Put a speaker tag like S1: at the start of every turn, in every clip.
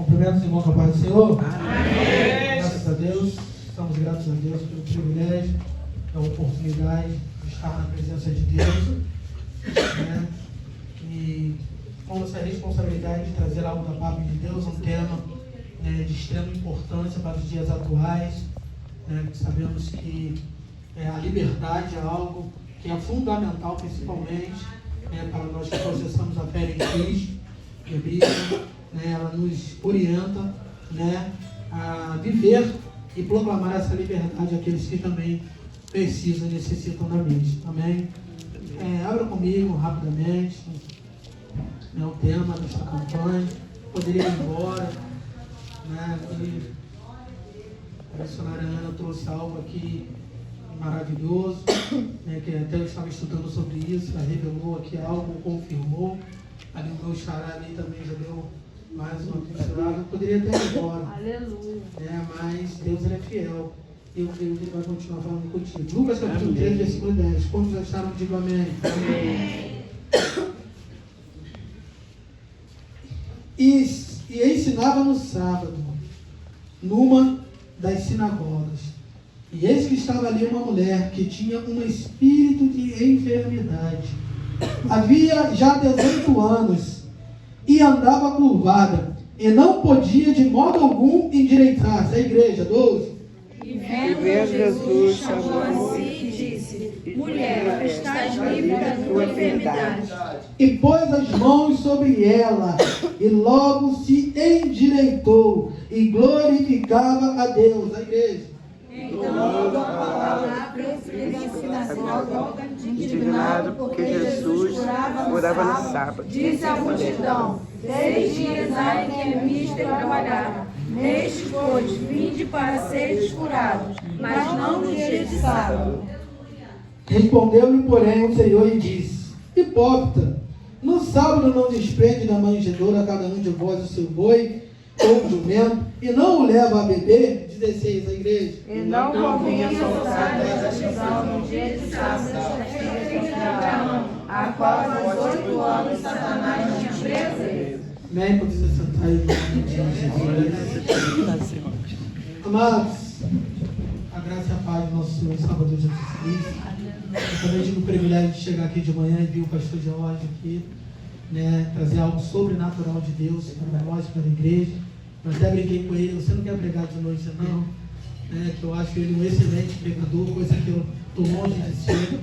S1: Cumprimento os irmãos com a paz do Senhor.
S2: Amém.
S1: Graças a Deus, estamos gratos a Deus pelo privilégio, pela oportunidade de estar na presença de Deus, né? E com essa responsabilidade de trazer algo da palavra de Deus, um tema, né, de extrema importância para os dias atuais, né? Sabemos que a liberdade é algo que é fundamental, principalmente, né, para nós que processamos a fé em Cristo. A Bíblia, né, ela nos orienta, né, a viver e proclamar essa liberdade àqueles que também precisam e necessitam da mesma. Amém? Abra comigo rapidamente, né, o tema desta campanha. Poderia ir embora, né, e a missionária Ana trouxe algo aqui maravilhoso, né, que até eu estava estudando sobre isso, ela revelou aqui algo, confirmou. Ali o meu xará ali também já deu mais uma pincelada. Eu poderia até ir embora.
S3: Aleluia.
S1: Mas Deus ele é fiel. Eu creio que ele vai continuar falando contigo. Lucas capítulo 3, versículo 10. Quantos acharam? Digo amém.
S3: Amém.
S1: E ensinava no sábado, numa das sinagogas. E eis que estava ali uma mulher que tinha um espírito de enfermidade. Havia já 18 anos e andava curvada e não podia de modo algum endireitar-se. A igreja, 12.
S3: E vendo Jesus, chamou a si e disse: Mulher, estás livre da tua enfermidade.
S1: E pôs as mãos sobre ela e logo se endireitou e glorificava a Deus. A igreja.
S3: Então, a palavra príncipe da sinagoga,
S2: indignado porque Jesus orava no sábado,
S3: disse à multidão: 6 dias há em que é visto trabalhar. Neste, pois, vinde para seres curados, mas não no dia de sábado.
S1: Respondeu-lhe, porém, o Senhor e disse: Hipócrita, no sábado não desprende da manjedoura cada um de vós o seu boi ou jumento, e não o leva a beber? 16, a igreja.
S3: E não convinha soltar dessa prisão no dia de sábado, a qual há 18 anos Satanás tinha preso.
S1: Amém? Pode se sentar aí. Amados, a graça e a paz do nosso Senhor e Salvador Jesus Cristo. Eu também tive o privilégio de chegar aqui de manhã e ver o pastor George aqui, né, trazer algo sobrenatural de Deus para nós, para a igreja. Eu até brinquei com ele: você não quer pregar de noite não? Que eu acho ele um excelente pregador, coisa que eu estou longe de ser.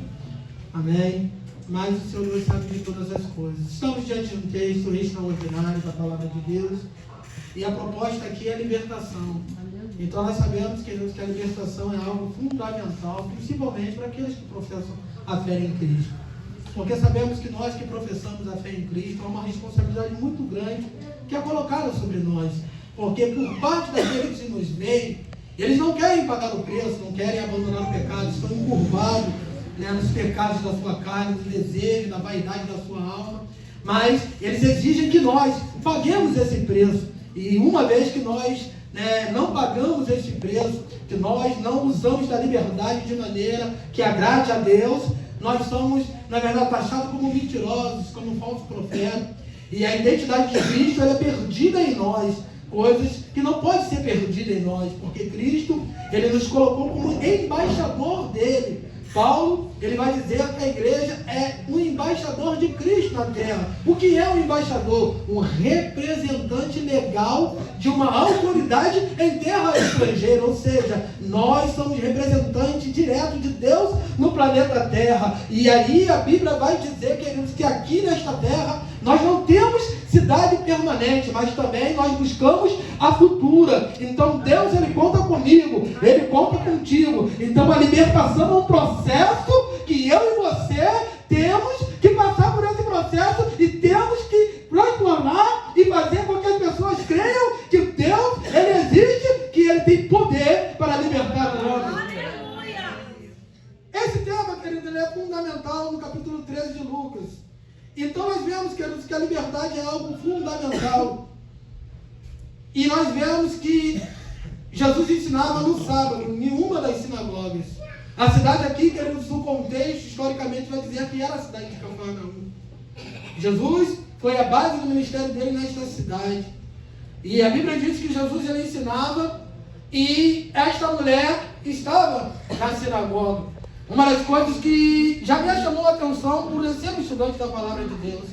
S1: Amém? Mas o Senhor sabe de todas as coisas. Estamos diante de um texto extraordinário da palavra de Deus, e a proposta aqui é a libertação. Então nós sabemos, queridos, que a libertação é algo fundamental, principalmente para aqueles que professam a fé em Cristo. Porque sabemos que nós que professamos a fé em Cristo, há uma responsabilidade muito grande que é colocada sobre nós. Porque por parte daqueles que nos veem, eles não querem pagar o preço, não querem abandonar o pecado, estão encurvados, né, nos pecados da sua carne, nos desejos, na vaidade da sua alma. Mas eles exigem que nós paguemos esse preço. E uma vez que nós, né, não pagamos esse preço, que nós não usamos da liberdade de maneira que agrade a Deus, nós somos, na verdade, taxados como mentirosos, como falsos profetas. E a identidade de Cristo ela é perdida em nós. Coisas que não podem ser perdidas em nós, porque Cristo, ele nos colocou como embaixador dele. Paulo, ele vai dizer que a igreja é um embaixador de Cristo na terra. O que é um embaixador? Um representante legal de uma autoridade em terra estrangeira. Ou seja, nós somos representantes diretos de Deus no planeta Terra. E aí a Bíblia vai dizer, queridos, que aqui nesta terra nós não temos cidade permanente, mas também nós buscamos a futura. Então Deus, ele conta comigo, ele conta contigo. Então a libertação é um processo que eu e você temos que passar por esse processo e temos que transformar e fazer com que as pessoas creiam que Deus, ele existe, que ele tem poder para libertar o homem. Esse tema, querido, ele é fundamental no capítulo 13 de Lucas. Então nós vemos, queridos, que a liberdade é algo fundamental. E nós vemos que Jesus ensinava no sábado, em uma das sinagogas. A cidade aqui, queridos, no contexto, historicamente, vai dizer que era a cidade de Cafarnaum. Jesus foi a base do ministério dele nesta cidade. E a Bíblia diz que Jesus ele ensinava e esta mulher estava na sinagoga. Uma das coisas que já me chamou a atenção por eu ser um estudante da palavra de Deus,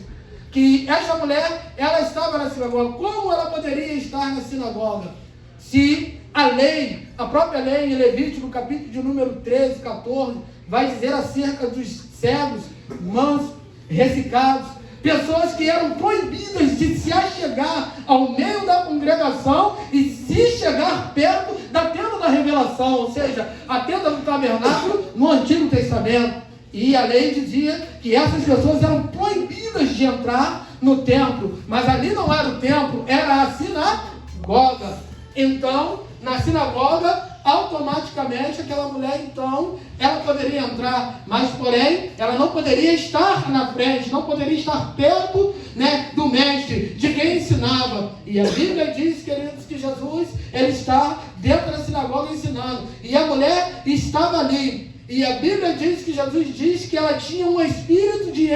S1: que esta mulher, ela estava na sinagoga. Como ela poderia estar na sinagoga? Se a lei, a própria lei em Levítico, capítulo de número 13, 14, vai dizer acerca dos cegos, mansos, ressecados, pessoas que eram proibidas de se achegar ao meio da congregação e se chegar perto da tenda da revelação, ou seja, a tenda do tabernáculo no Antigo Testamento. E a lei dizia que essas pessoas eram proibidas de entrar no templo, mas ali não era o templo, era a sinagoga. Então, na sinagoga, automaticamente aquela mulher, então, ela poderia entrar, mas porém, ela não poderia estar na frente, não poderia estar perto, né, do mestre, de quem ensinava. E a Bíblia diz, queridos, que Jesus, ele está dentro da sinagoga ensinando, e a mulher estava ali, e a Bíblia diz que Jesus diz que ela tinha um espírito de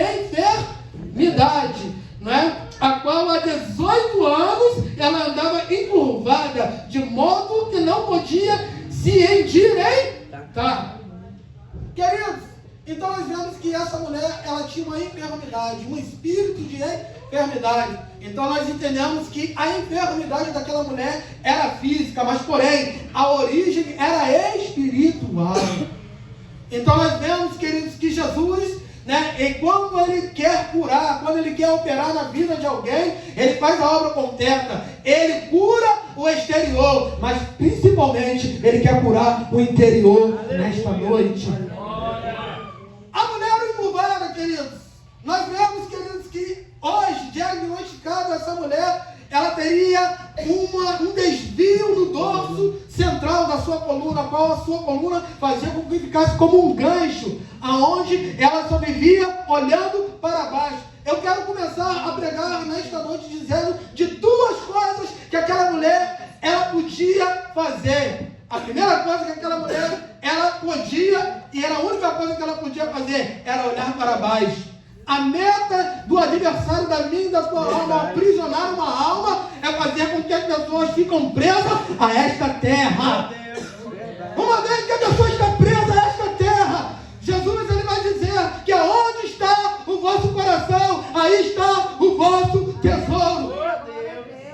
S1: enfermidade, não é? A qual há 18 anos ela andava encurvada, de modo que não podia se endireitar. Queridos, então nós vemos que essa mulher, ela tinha uma enfermidade, um espírito de enfermidade. Então nós entendemos que a enfermidade daquela mulher era física, mas porém, a origem era espiritual. Então nós vemos, queridos, que Jesus, né, e quando ele quer curar, quando ele quer operar na vida de alguém, ele faz a obra completa. Ele cura o exterior, mas principalmente ele quer curar o interior nesta noite. A mulher encurvada, queridos, nós vemos, queridos, que hoje, diagnosticada essa mulher, ela teria um desvio no dorso central da sua coluna, a qual a sua coluna fazia com que ficasse como um gancho, aonde ela só vivia olhando para baixo. Eu quero começar a pregar nesta noite dizendo de duas coisas que aquela mulher, ela podia fazer. A primeira coisa que aquela mulher, ela podia, e era a única coisa que ela podia fazer, era olhar para baixo. A meta do adversário da minha e da tua alma, aprisionar uma alma, é fazer com que as pessoas fiquem presas a esta terra. Uma vez que a pessoa está presa a esta terra, Jesus ele vai dizer que aonde está o vosso coração, aí está o vosso tesouro.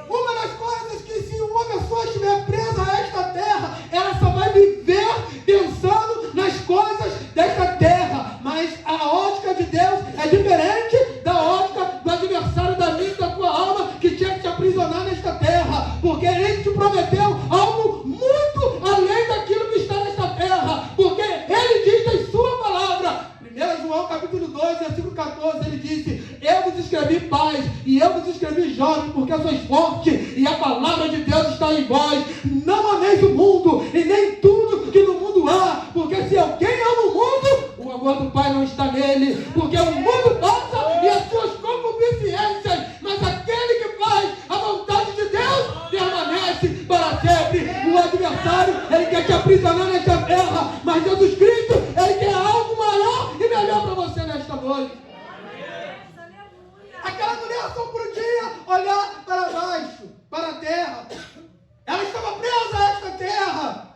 S1: Uma das coisas que se uma pessoa estiver presa a esta terra, ela só vai viver pensando nas coisas desta terra, mas a ótica de Deus é diferente da ótica do adversário da minha e da tua alma, que tinha que te aprisionar nesta terra, porque ele te prometeu algo muito além daquilo que está nesta terra, porque ele diz em sua palavra, 1 João capítulo 2, versículo 14, ele disse: eu vos escrevi paz, e eu vos escrevi jovem, porque sois fortes, e a palavra de Deus está em vós. Não ameis o mundo, e nem tudo que no mundo há, porque se alguém ama o mundo, o amor do Pai não está nele, porque o mundo passa e as suas concupiscências, mas aquele que faz a vontade de Deus permanece para sempre. O adversário, ele quer te aprisionar nesta terra, mas Jesus Cristo, ele quer algo maior e melhor para você nesta noite. Aquela mulher só podia olhar para baixo, para a terra. Ela estava presa a esta terra.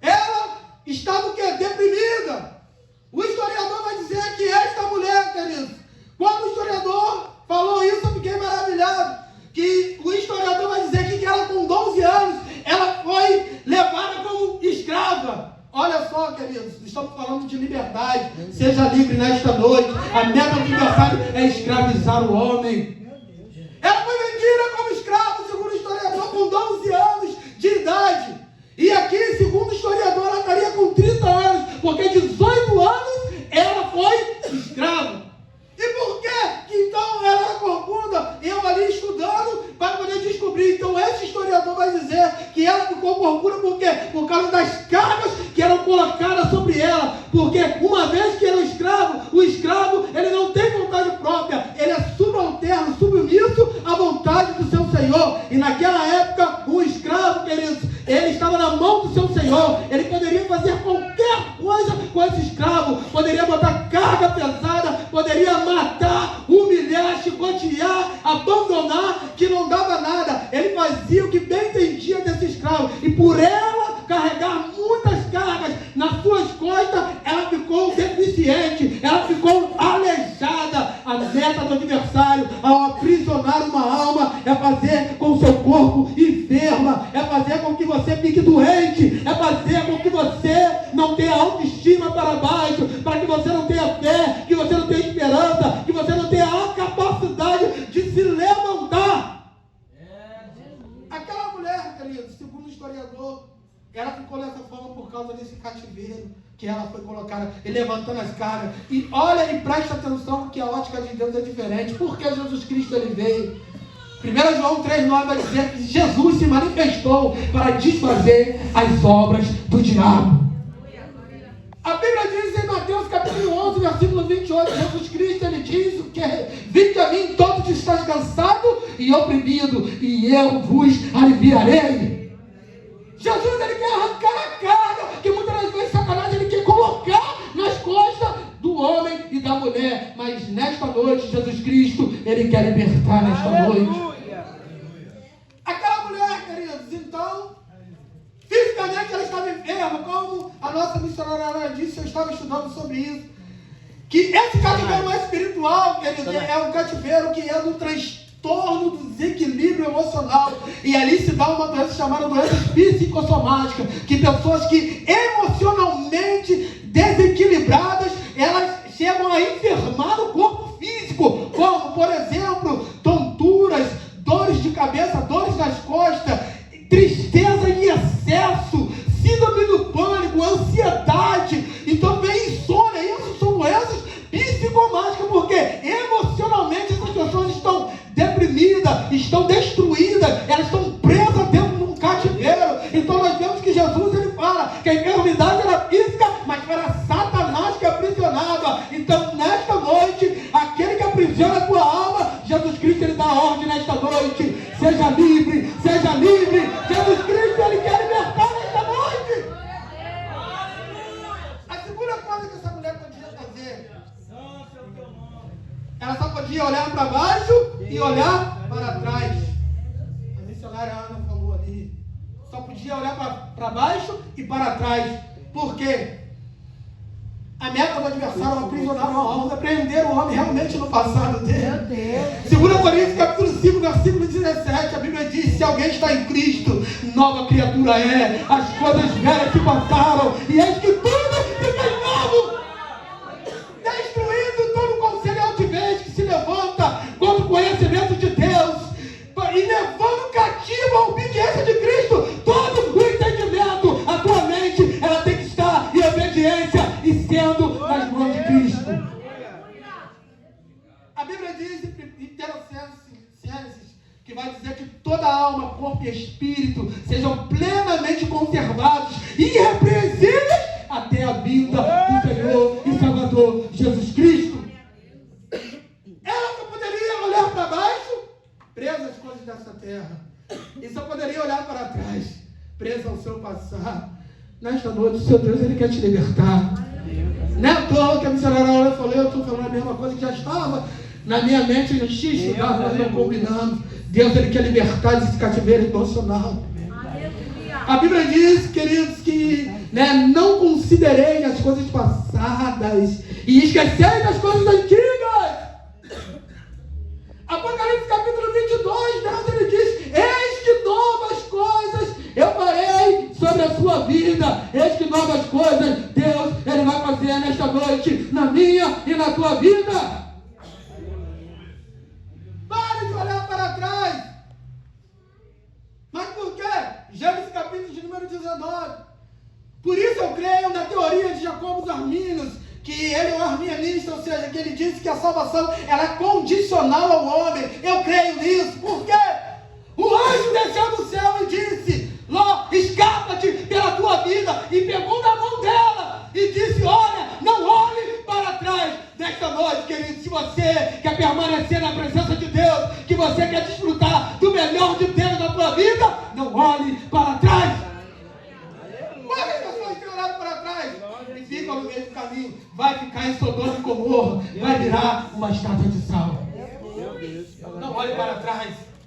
S1: Ela estava o quê? Deprimida. O historiador vai dizer que esta mulher, queridos, quando o historiador falou isso, eu fiquei maravilhado. Que o historiador vai dizer que ela com 12 anos, ela foi levada como escrava. Olha só, queridos, estamos falando de liberdade. Seja livre nesta noite. A meta do adversário é escravizar o homem. Ela foi vendida como escrava, segundo o historiador, com 12 anos de idade. E aqui, segundo o historiador, ela estaria com 30 anos, porque 18 anos ela foi escrava. E por quê? Que então ela era corcunda, eu ali estudando para poder descobrir. Então esse historiador vai dizer que ela ficou corcunda por quê? Por causa das cargas que eram colocadas sobre ela. Porque uma vez que ele é escravo, o escravo ele não tem vontade própria, ele é subalterno, submisso à vontade do seu Senhor. E naquela época, o escravo, queridos, ele estava na mão do seu Senhor. Ele poderia fazer qualquer coisa com esse escravo, poderia botar carga pesada, poderia matar, humilhar humilhar, chicotear, abandonar, que não dava nada. Ele fazia o que bem entendia desse escravo. E por ela carregar muitas cargas nas suas costas, ela ficou deficiente, ela ficou aleijada. A meta do adversário, ao aprisionar uma alma, é fazer com o seu corpo enferma, é fazer com que você fique doente, é fazer com que você não tenha autoestima para baixo, para que você não tenha fé, que você não tenha esperança, que você não tenha a capacidade de se levantar. Aquela mulher, querido, segundo o historiador, ela ficou dessa forma por causa desse cativeiro que ela foi colocada, e levantando as cargas. E olha e presta atenção que a ótica de Deus é diferente. Porque Jesus Cristo ele veio. 1 João 3,9 vai dizer que Jesus se manifestou para desfazer as obras do diabo. A Bíblia diz em Mateus capítulo 11, versículo 28, Jesus Cristo ele diz o que? Vinde a mim todos que estáis cansados e oprimidos, e eu vos aliviarei. Jesus ele quer arrancar a carga que muitas das vezes Satanás ele quer colocar nas costas do homem e da mulher. Mas nesta noite Jesus Cristo ele quer libertar nesta noite. Aquela mulher, queridos, então fisicamente ela estava enferma, como a nossa missionária disse, eu estava estudando sobre isso. Que esse cativeiro espiritual, queridos, é um cativeiro que é do transtorno do desequilíbrio emocional. E ali se dá uma doença chamada doença psicossomática, que pessoas que emocionalmente desequilibradas, elas chegam a enfermar o corpo físico, como, por exemplo, tonturas, dores de cabeça, dores nas costas, tristeza em excesso, síndrome do pânico, ansiedade, então vem insônia. Isso são doenças psicomáticas, porque emocionalmente essas pessoas estão deprimidas, estão destruídas, elas estão presas dentro de um cativeiro. Então nós vemos que Jesus ele fala que a enfermidade era física, mas era Satanás que aprisionava. Então nesta noite, aquele que aprisiona a tua alma, Jesus Cristo ele dá ordem nesta noite: seja livre, seja livre. Jesus Cristo ele quer libertar nesta noite. A segunda coisa que essa mulher podia fazer, ela só podia olhar para baixo e olhar para trás. A missionária Ana falou ali, só podia olhar para baixo e para trás. Por quê? A meta do adversário é aprisionar uma alma, prender o homem realmente no passado dele. 2 Coríntios capítulo 5, versículo 17, a Bíblia diz: se alguém está em Cristo, nova criatura é. As coisas velhas se passaram, e eis que tudo se fez novo. Destruindo todo conselho altivez que se levanta contra o conhecimento de Deus, e levando cativo a obediência de Cristo. Todo o entendimento, a tua mente, ela tem que estar em obediência e sendo nas mãos de Cristo. A Bíblia diz em Tessalonicenses que vai dizer que toda alma, corpo e espírito sejam plenamente conservados e irrepreensíveis até a vinda do Senhor e Salvador Jesus Cristo. Ela só poderia olhar para baixo, presa às coisas dessa terra, e só poderia olhar para trás, presa ao seu passado. Nesta noite, o seu Deus ele quer te libertar. Não é à toa que a missionária falou, eu estou falando a mesma coisa que já estava na minha mente, a gente estudava, nós não combinamos. Deus ele quer libertar desse cativeiro emocional. A Bíblia diz, queridos, que não considerei as coisas passadas e esquecei das coisas antigas. Apocalipse capítulo 22, Deus ele diz: eis que novas coisas eu farei sobre a sua vida. Eis que novas coisas Deus ele vai fazer nesta noite, na minha e na tua vida. Pare de olhar para trás. Mas por quê? Gênesis capítulo de número 19. Por isso eu creio na teoria de Jacobo dos Armínios, que ele é um arminianista, ou seja, que ele disse que a salvação era condicional ao homem. Eu creio nisso. Por quê? O anjo desceu do céu e disse: Ló, escapa-te pela tua vida. E pegou na mão dela e disse: olha, não olhe para trás. Nesta noite, querido, se você quer permanecer na presença de Deus, que você quer desfrutar do melhor de Deus na tua vida, não olhe para trás. Quantas pessoas têm olhado para trás e ficam no meio do caminho? Vai ficar em Sodoma e Gomorra, vai virar uma estátua de sal.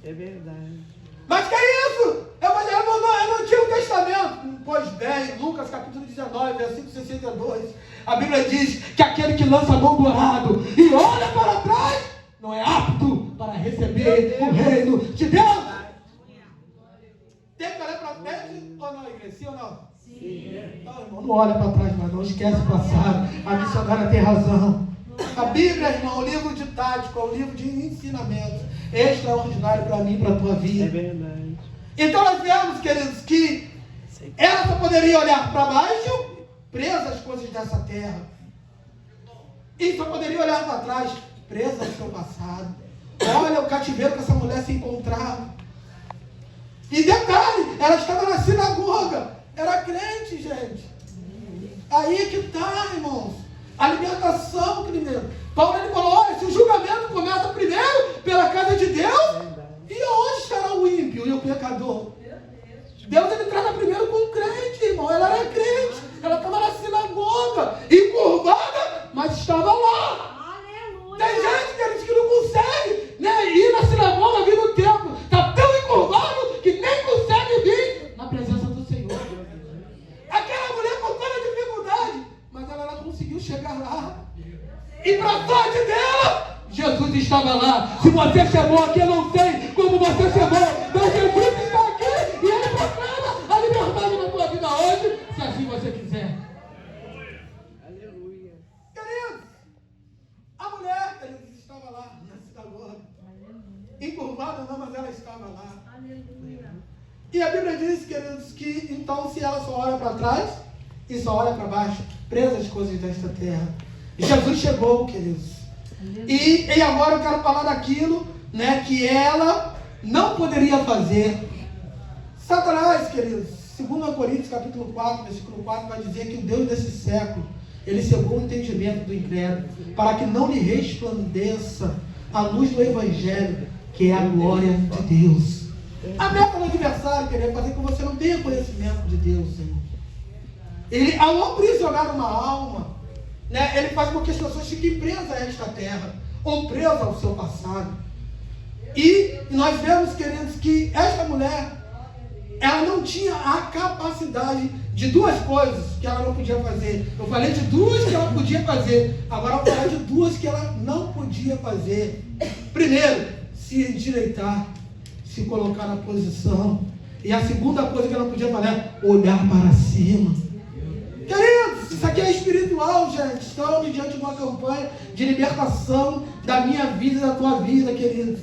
S2: É verdade.
S1: Mas que é isso? É no Antigo Testamento. Pois bem, Lucas capítulo 19, versículo 62, a Bíblia diz que aquele que lança a mão do arado e olha para trás, não é apto para receber o reino de Deus. Tem que olhar para frente ou não, igreja? Sim ou não? Sim. Não, irmão, não olha para trás, mas não esquece o passado. A missionária tem razão. A Bíblia, irmão, é um livro didático, é um livro de ensinamento extraordinário para mim e para a tua vida.
S2: É verdade.
S1: Então nós vemos, queridos, que ela só poderia olhar para baixo, presa às coisas dessa terra. E só poderia olhar para trás, presa ao seu passado. Olha o cativeiro que essa mulher se encontrava. E detalhe, ela estava na sinagoga. Era crente, gente. Aí que está, irmãos. A libertação primeiro. Paulo ele falou, olha, se o julgamento começa primeiro pela casa de Deus, e onde estará o ímpio e o pecador? Deus ele trata primeiro com o crente, irmão. Ela era crente. Ela estava na sinagoga, encurvada, mas estava lá. Aleluia. Tem gente que não consegue, né, ir na sinagoga, vir no templo. Está tão encurvado que nem consegue vir na presença do Senhor. Aquela mulher com toda a dificuldade, mas ela não conseguiu chegar lá. E para sorte dela, Jesus estava lá. Se você chamou aqui, eu não sei como você chamou, mas Jesus está aqui e ele proclama a liberdade na tua vida hoje, se assim você quiser.
S2: Aleluia.
S1: Queridos, a mulher, queridos, estava lá na sinagoga. Encurvada não, mas ela estava lá. Aleluia. E a Bíblia diz, queridos, que então se ela só olha para trás e só olha para baixo, presa às coisas desta terra. Jesus chegou, queridos. E agora eu quero falar daquilo, né, que ela não poderia fazer. Satanás, queridos, 2 Coríntios capítulo 4, versículo 4, vai dizer que o Deus desse século, ele cegou o entendimento do incrédulo, para que não lhe resplandeça a luz do Evangelho, que é a glória de Deus. A meta do adversário, querido, é fazer com que você não tenha conhecimento de Deus, Senhor. Ele, ao aprisionar uma alma, né, ele faz com que as pessoas fiquem presas a esta terra, ou presas ao seu passado. E nós vemos, queridos, que esta mulher, ela não tinha a capacidade de duas coisas que ela não podia fazer. Eu falei de duas que ela podia fazer, agora eu vou falar de duas que ela não podia fazer. Primeiro, se endireitar, se colocar na posição. E a segunda coisa que ela não podia fazer é olhar para cima. Queridos, isso aqui é espiritual, gente. Estamos diante de uma campanha de libertação da minha vida e da tua vida, queridos.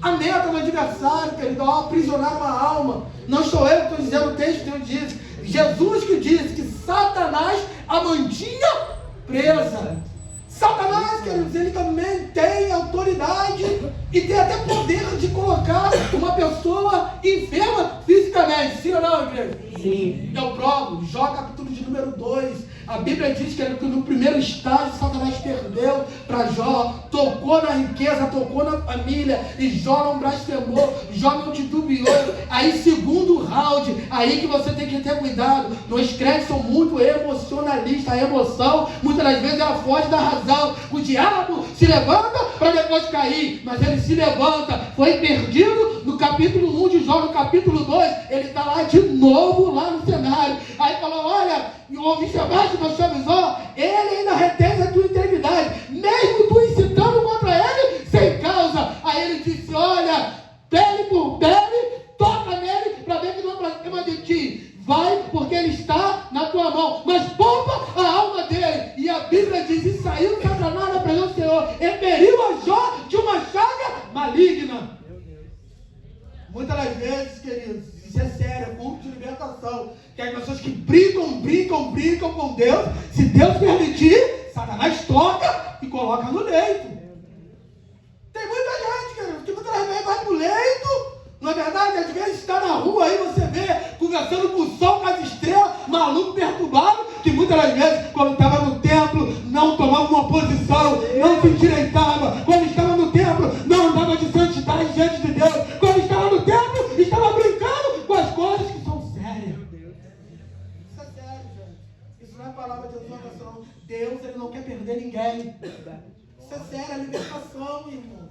S1: A meta do adversário, querido, ao aprisionar uma alma. Não sou eu que estou dizendo, o texto de Deus diz. Jesus que disse que Satanás a mantinha presa. Satanás, queridos, ele também tem autoridade e tem até poder de colocar uma pessoa enferma fisicamente. Sim ou não, igreja?
S2: Sim.
S1: Eu provo. Jó, capítulo de número 2. A Bíblia diz que no primeiro estágio Satanás perdeu para Jó, tocou na riqueza, tocou na família, e Jó não blasfemou, Jó não titubeou. Aí segundo round, aí que você tem que ter cuidado. Os crentes são muito emocionalistas, a emoção muitas das vezes ela foge da razão. O diabo se levanta para depois cair, mas ele se levanta. Foi perdido no capítulo 1 de Jó, no capítulo 2 ele está lá de novo lá no cenário. Aí falou, olha, observaste que você avisou, ele ainda retém a tua integridade, mesmo tu incitando contra ele sem causa. Aí ele disse, olha, pele por pele, toca nele para ver que não blasfema de ti. Vai, porque ele está na tua mão, mas poupa a alma dele. E a Bíblia diz, e saiu Satanás da presença do Senhor, e feriu a Jó de uma chaga maligna. Muitas das vezes, queridos, isso é sério, é culto de libertação. Que as pessoas que brincam com Deus, se Deus permitir, Satanás toca e coloca no leito. Tem muita gente, querido, que muitas vezes vai pro leito. Não é verdade? Às vezes está na rua aí, você vê, conversando com o sol, com as estrelas, maluco, perturbado, que muitas das vezes, quando estava no templo, não tomava uma posição, não se endireitava. Quando estava no templo, não andava de santidade diante de Deus. Quando estava no templo, estava brincando com as coisas que são sérias. Isso é sério, gente. Isso não é palavra de exortação. Deus, ele não quer perder ninguém. Isso é sério, é libertação, irmãos.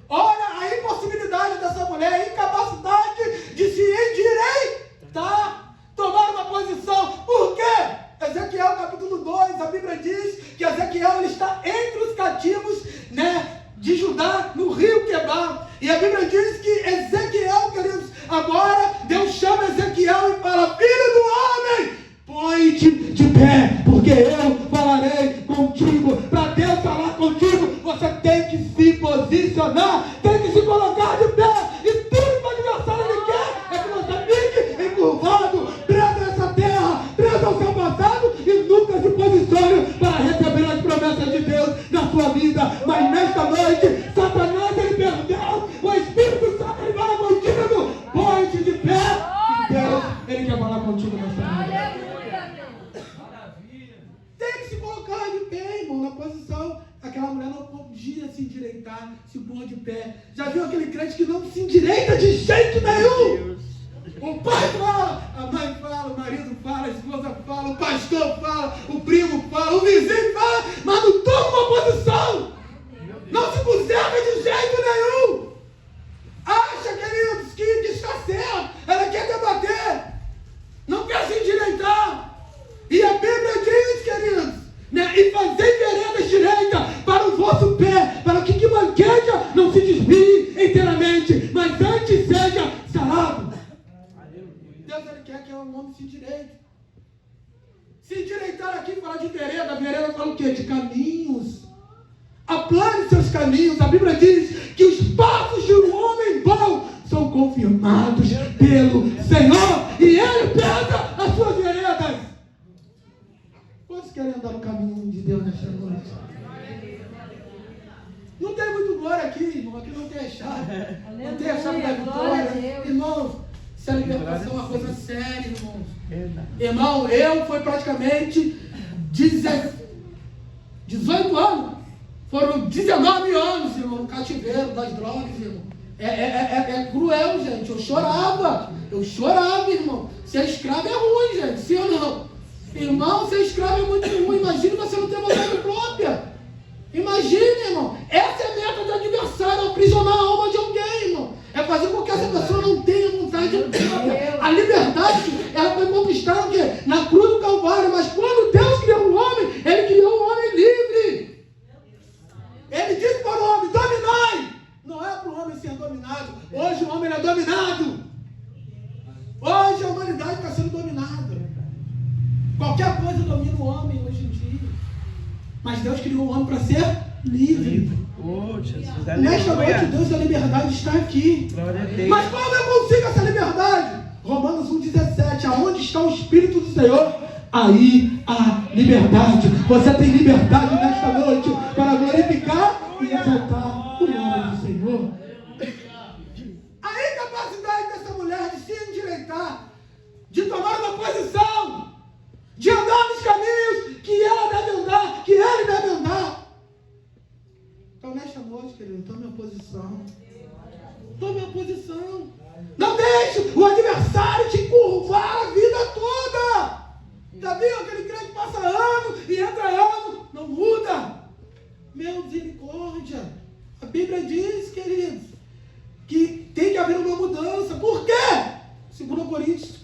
S1: Olha a impossibilidade dessa mulher, a incapacidade de se endireitar, tomar uma posição. Por quê? Ezequiel capítulo 2, a Bíblia diz que Ezequiel ele está entre os cativos, de Judá, no rio Quebar. E a Bíblia diz que Ezequiel, queridos, agora Deus chama Ezequiel e fala: filho do homem, põe-te de pé, porque eu falarei contigo. Para Deus falar contigo, você tem que se posicionar, tem que se colocar de pé. E tudo que o adversário ele quer é que você fique encurvado, preso nessa terra, preso ao seu passado e nunca se posicione para receber as promessas de Deus na sua vida. Mas nesta noite, Satanás ele perdeu, o Espírito Santo ele fala contigo, põe-te de pé. E Deus ele quer falar contigo nesta noite. Tem que se colocar de pé, irmão, na posição. Aquela mulher não podia se endireitar, se pôr de pé. Já viu aquele crente que não se endireita de jeito nenhum? O pai fala, a mãe fala, o marido fala, a esposa fala, o pastor fala, o primo fala, o vizinho fala, mas não toma uma posição. Não se conserva de jeito nenhum. Acha, queridos, que está certo. Ela quer debater, não quer se endireitar. E a Bíblia diz, queridos, e fazei veredas direitas para o vosso pé, para que manqueja não se desvie inteiramente, mas antes seja sarado. Deus ele quer que o homem se endireite. Se endireitar aqui, falar de vereda, vereda fala o quê? De caminhos. Aplane seus caminhos. A Bíblia diz que os passos de um homem bom são confirmados pelo Senhor e Ele pesa as suas veredas. Quantos querem andar no caminho de Deus nesta noite? Não tem muito glória aqui, irmão. Aqui não tem a chave. Não tem a chave da vitória. Irmão, se a libertação é uma coisa séria, irmãos. Irmão, eu fui praticamente 18 anos. Foram 19 anos, irmão, no cativeiro das drogas, irmão. É cruel, gente. Eu chorava, irmão. Ser escravo é ruim, gente. Sim ou não? Irmão, ser escravo é muito ruim. Imagina você não ter vontade própria. Imagina, irmão. Essa é a meta do adversário, aprisionar a alma de alguém, irmão. É fazer com que essa pessoa não tenha vontade própria. A liberdade, ela foi conquistada o quê? Na cruz do Calvário. Mas quando Deus criou o homem, Ele criou o homem livre. Ele disse para o homem: dominai. Não é para o homem ser dominado. Hoje o homem é dominado. Hoje a humanidade está sendo dominada. Qualquer coisa domina o homem hoje em dia. Mas Deus criou o homem para ser livre.
S2: Oh, Jesus,
S1: nesta noite, Deus da liberdade está aqui. Mas como eu consigo essa liberdade? Romanos 1,17. Aonde está o Espírito do Senhor, aí há liberdade. Você tem liberdade nesta noite para glorificar e exaltar o nome do Senhor. A incapacidade dessa mulher de se endireitar, de tomar uma posição, de andar nos caminhos que ela deve andar, que ele deve andar. Então, nesta noite, querido, tome a posição. Tome a posição. Não deixe o adversário te curvar a vida toda. Já viu? Aquele crente passa ano e entra ano, não muda. Misericórdia. A Bíblia diz, queridos, que tem que haver uma mudança. Por quê? 2 Coríntios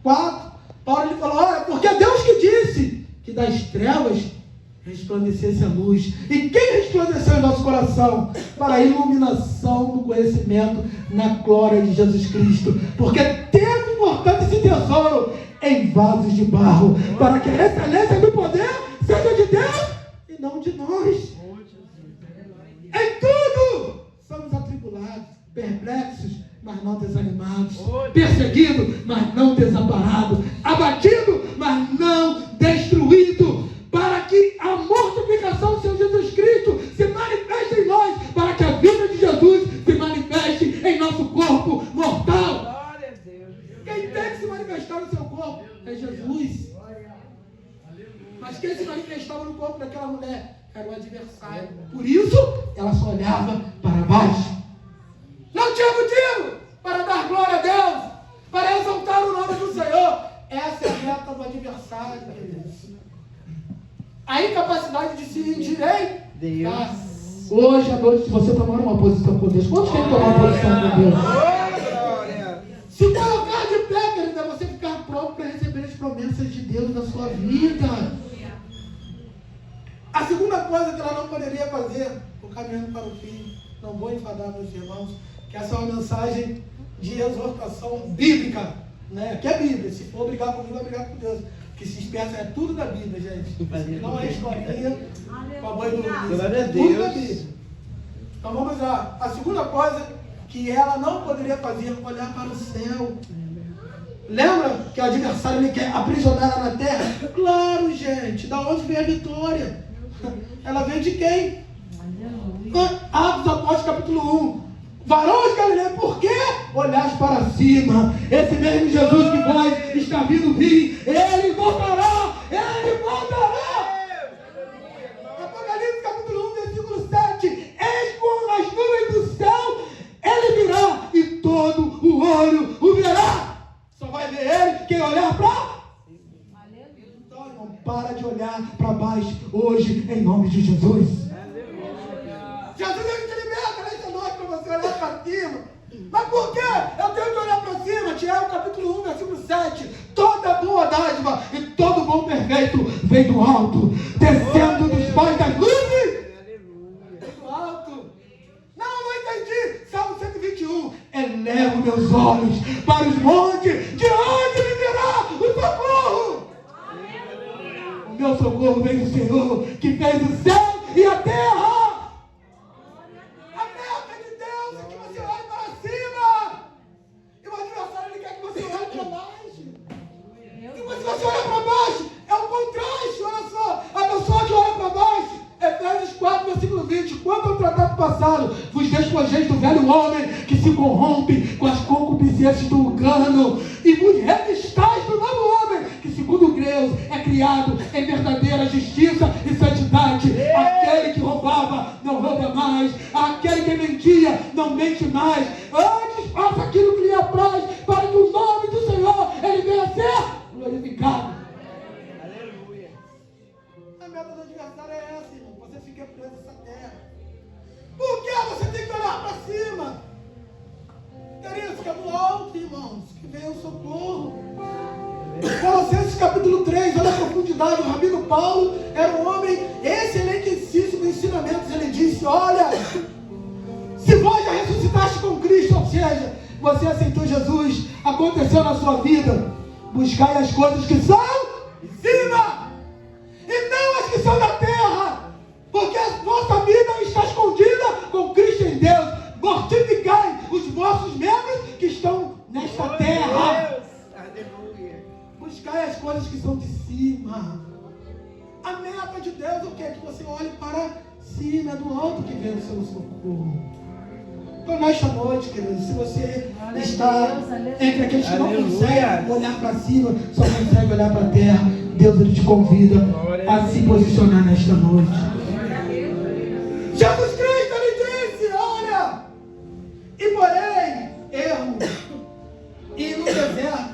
S1: 4, Paulo ele falou: olha, porque é Deus que disse que das trevas resplandecesse a luz. E quem resplandeceu em nosso coração? Para a iluminação do conhecimento na glória de Jesus Cristo. Porque temos importante esse tesouro em vasos de barro, para que a excelência do poder seja de Deus e não de nós. Em tudo somos atribulados, perplexos, mas não desanimados, perseguidos, mas não desamparados, abatidos, mas não destruídos, para que a mortificação do Senhor Jesus Cristo se manifeste em nós, para que a vida de Jesus se manifeste em nosso corpo mortal. Quem tem que se manifestar no seu corpo é Jesus. Mas quem se manifestava no corpo daquela mulher era o adversário. Por isso, ela só olhava para baixo. Não tinha motivo para dar glória a Deus, para exaltar o nome do Senhor. Essa é a meta do adversário, queridos. A incapacidade de se endireitar. Hoje à noite, você tomar uma posição com Deus. Quantos querem tomar uma posição com Deus? Se colocar de pé, querida, você ficar pronto para receber as promessas de Deus na sua vida. A segunda coisa que ela não poderia fazer, estou caminhando para o fim, não vou enfadar meus irmãos, que essa é uma mensagem de exortação bíblica, né? Que é Bíblia. Se for brigar comigo, vai brigar com Deus. Que se expressa é tudo da Bíblia, gente. Não é historinha com a mãe do Luiz. É tudo da Bíblia. Então vamos lá. A segunda coisa que ela não poderia fazer é olhar para o céu. Lembra que o adversário ele quer aprisionar ela na terra? Claro, gente. Da onde vem a vitória? Ela vem de quem? Atos dos Apóstolos, capítulo 1. Varões Galileus, por que olhais para cima? Esse mesmo Jesus que vós está vindo vir, ele voltará! Ele voltará! Apocalipse capítulo 1, versículo 7. Eis com as nuvens do céu, ele virá e todo o olho o verá. Só vai ver ele quem olhar para... Então, irmão, para de olhar para baixo hoje, em nome de Jesus. Jesus ele te liberta nessa noite para você olhar para cima. Mas por quê? Eu tenho que olhar para cima. Tiago capítulo 1, versículo 7. Toda boa dádiva e todo bom perfeito vem do alto, descendo dos pais das luzes. Vem do alto. Não entendi. Salmo 121. Elevo meus olhos para os montes, de onde me virá o socorro? O meu socorro vem do Senhor, que fez o céu e a terra. Se você olha para baixo, é o contraste, olha só. A pessoa que olha para baixo, Efésios 4, versículo 20. Quanto ao tratado passado, vos despojeis do velho homem que se corrompe com as concupiscências do engano e vos revistais do novo homem que, segundo Deus, é criado em verdadeira justiça e santidade. Aquele que roubava, não rouba mais. Aquele que mentia, não mente mais. Antes, faça aquilo que lhe apraz, para que o nome do Senhor ele venha a ser glorificado. Aleluia. A meta do adversário é essa, irmão. Você fica preso nessa terra. Por que você tem que olhar para cima? Querido, fica no alto, irmãos, que vem o socorro. Colossenses capítulo 3, olha a profundidade. O Rabino Paulo era um homem excelentíssimo em ensinamentos. Ele disse, olha, se vós já ressuscitaste com Cristo, ou seja, você aceitou Jesus, aconteceu na sua vida, buscai as coisas que são em cima, e não as que são na terra, porque a vossa vida está escondida com Cristo em Deus. Mortificai os vossos membros que estão nesta terra. Buscai as coisas que são de cima. A meta de Deus é o quê? Que você olhe para cima, é do alto que vem o seu socorro. Então, nesta noite, querido, se você está entre aqueles que não conseguem olhar para cima, só consegue olhar para a terra, Deus ele te convida a se posicionar nesta noite. Jesus Cristo, ele disse, olha, e porém, erro, e no deserto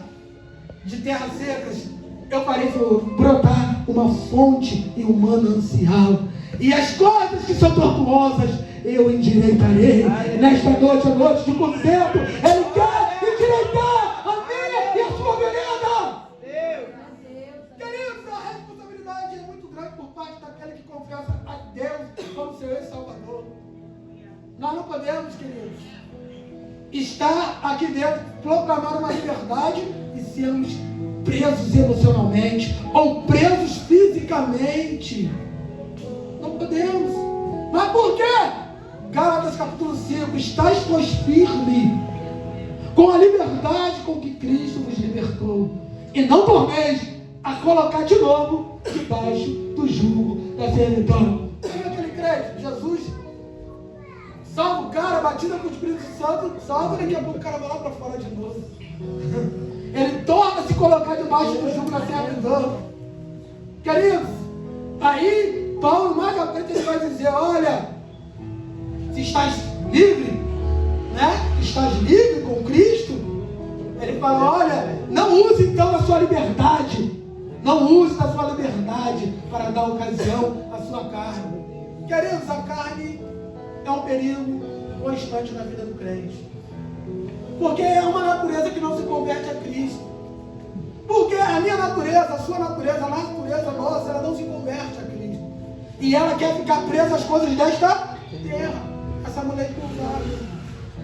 S1: de terras secas, eu farei brotar uma fonte e um manancial, e as coisas que são tortuosas, eu endireitarei. Nesta noite, a noite de conserto, ele quer endireitar a minha e a sua vereda. Queridos, a responsabilidade é muito grande por parte daquele que confessa a Deus como seu ex-salvador. Nós não podemos, queridos, estar aqui dentro, proclamar uma liberdade e sermos presos emocionalmente ou presos fisicamente. Não podemos. Mas por quê? Gálatas capítulo 5, estáis pois firme com a liberdade com que Cristo vos libertou, e não torneis a colocar de novo debaixo do jugo da servidão. Olha aquele crente, Jesus salva o cara, batida com o Espírito Santo, salva, daqui a pouco o cara vai lá para fora de novo. Ele torna a se colocar debaixo do jugo da servidão. Queridos, aí Paulo mais à frente ele vai dizer, olha, se estás livre, né? Estás livre com Cristo. Ele fala, olha, não use então a sua liberdade. Não use da sua liberdade para dar ocasião à sua carne. Queridos, a carne é um perigo constante na vida do crente. Porque é uma natureza que não se converte a Cristo. Porque a minha natureza, a sua natureza, a natureza nossa, ela não se converte a Cristo. E ela quer ficar presa às coisas desta terra. Essa mulher curvada.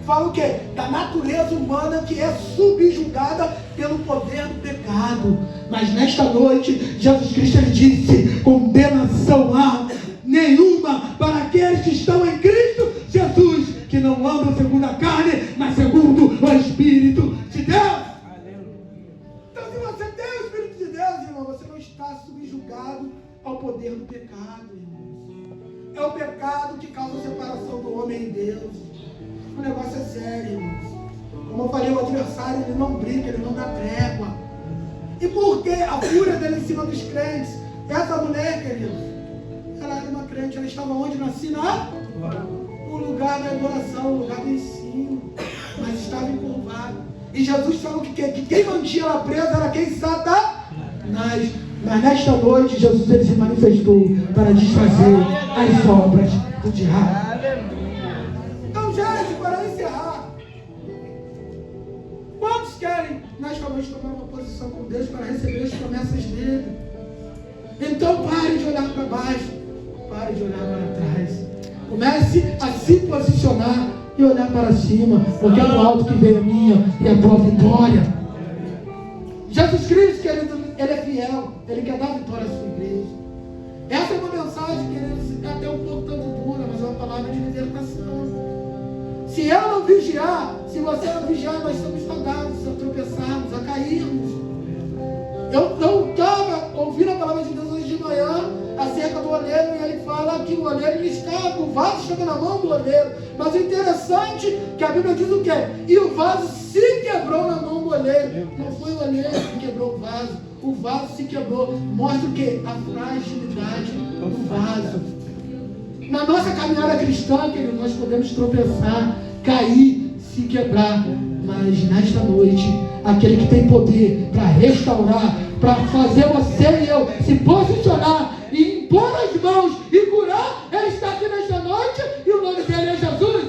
S1: Fala o quê? Da natureza humana que é subjugada pelo poder do pecado. Mas nesta noite, Jesus Cristo ele disse: condenação há nenhuma para aqueles que estão em Cristo Jesus, que não andam segundo a carne, mas segundo o Espírito de Deus. Então, se você tem o Espírito de Deus, irmão, você não está subjugado ao poder do pecado, irmão. É o pecado que causa a separação do homem e Deus. O negócio é sério, irmãos. Como eu falei, o adversário ele não brinca, ele não dá trégua. E por que a fúria dele em cima dos crentes? Essa mulher, queridos, ela era uma crente, ela estava onde? Na sinagoga? O lugar da adoração, o lugar do ensino. Mas estava encurvado. E Jesus falou que quem mantinha ela presa era quem? Satanás. Mas nesta noite, Jesus ele se manifestou para desfazer as obras do diabo. Gente, para encerrar, quantos querem nesta noite tomar uma posição com Deus para receber as promessas dele? Então pare de olhar para baixo, pare de olhar para trás, comece a se posicionar e olhar para cima, porque é do alto que vem a minha e a tua vitória. Jesus Cristo, querido, ele é fiel, ele quer dar vitória à sua igreja. Essa é uma mensagem, querido, até um pouco tanto dura, mas é uma palavra de libertação. Se eu não vigiar, se você não vigiar, nós estamos fadados a tropeçarmos, a cairmos. Eu estava ouvindo a palavra de Deus hoje de manhã acerca do oleiro, e ele fala que o oleiro ele está, o vaso chega na mão do oleiro. Mas o interessante é que a Bíblia diz o quê? E o vaso se quebrou na mão do oleiro. Não foi o oleiro que quebrou o vaso se quebrou. Mostra o quê? A fragilidade do vaso. Na nossa caminhada cristã, querido, nós podemos tropeçar, cair, se quebrar. Mas nesta noite, aquele que tem poder para restaurar, para fazer você e eu se posicionar e impor as mãos e curar, ele está aqui nesta noite e o nome dele é Jesus.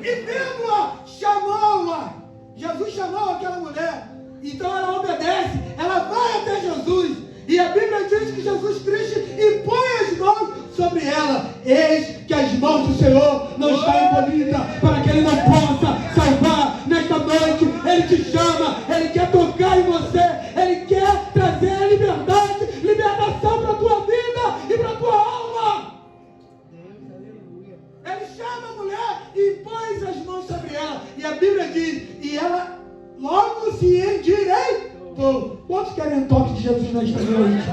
S1: E vendo-a, chamou-a. Jesus chamou aquela mulher. Então ela obedece, ela vai até Jesus. E a Bíblia diz que Jesus Cristo impõe as mãos sobre ela. Eis que as mãos do Senhor não estão encolhidas para que Ele não possa salvar. Nesta noite, Ele te chama, Ele quer tocar em você, Ele quer trazer a liberdade, libertação para a tua vida e para a tua alma. Ele chama a mulher e impõe as mãos sobre ela. E a Bíblia diz, e ela logo se endireitou. Quantos querem o toque de Jesus nesta noite?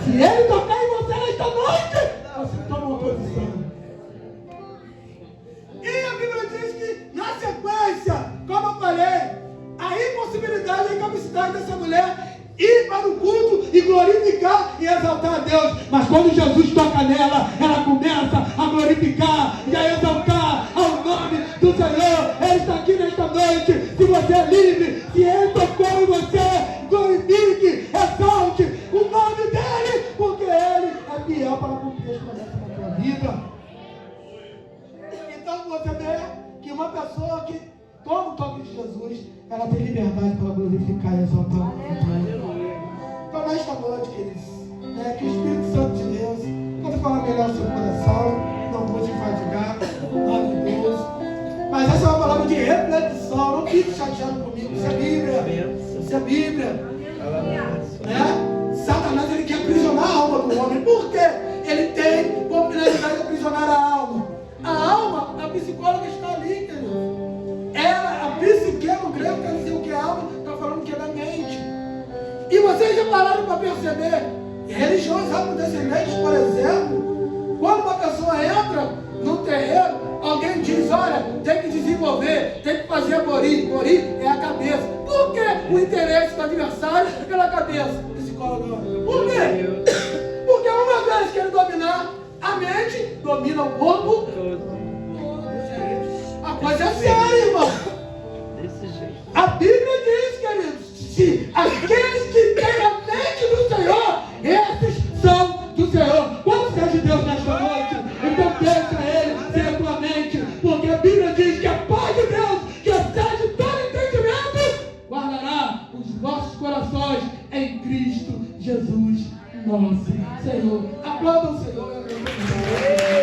S1: Se Ele tocar em você nesta noite, você toma uma posição. E a Bíblia diz que, na sequência, como eu falei, a impossibilidade e a incapacidade dessa mulher ir para o culto e glorificar e exaltar a Deus. Mas quando Jesus toca nela, ela começa a glorificar e a exaltar ao nome do Senhor. Ele está aqui nesta noite. Se você é livre, se Ele tocou em você, glorifique, exalte o nome dEle, porque Ele é fiel para cumprir as promessas na tua vida. Então você vê que uma pessoa que toma o toque de Jesus, ela tem liberdade para glorificar e exaltar o nome dEle. Então nesta noite, queridos, que o Espírito Santo de Deus pode falar melhor o seu coração, não vou te enfadigar, nome de Deus. Mas essa é uma palavra de reflexão, não fique chateado comigo, isso é Bíblia. Isso é Bíblia. Satanás ele quer aprisionar a alma do homem. Por quê? Ele tem como finalidade aprisionar a alma. A alma, a psicóloga está ali, querido. Ela, a psique no grego quer dizer o que é a alma, está falando que é da mente. E vocês já pararam para perceber? Religiões afrodescendentes, por exemplo, quando uma pessoa entra no terreiro, alguém diz, olha, tem que desenvolver, tem que fazer a Bori. Bori é a cabeça. Por que o interesse do adversário é pela cabeça? Psicólogo. Por quê? Porque uma vez que ele dominar a mente, domina o corpo todo. A coisa é séria, irmão. A Bíblia diz, queridos, se aqueles que têm a mente do Senhor, esses são do Senhor. Quando você é de Deus nesta noite, então deixa Ele nossos corações em Cristo Jesus, nosso Senhor. Aplauda o Senhor.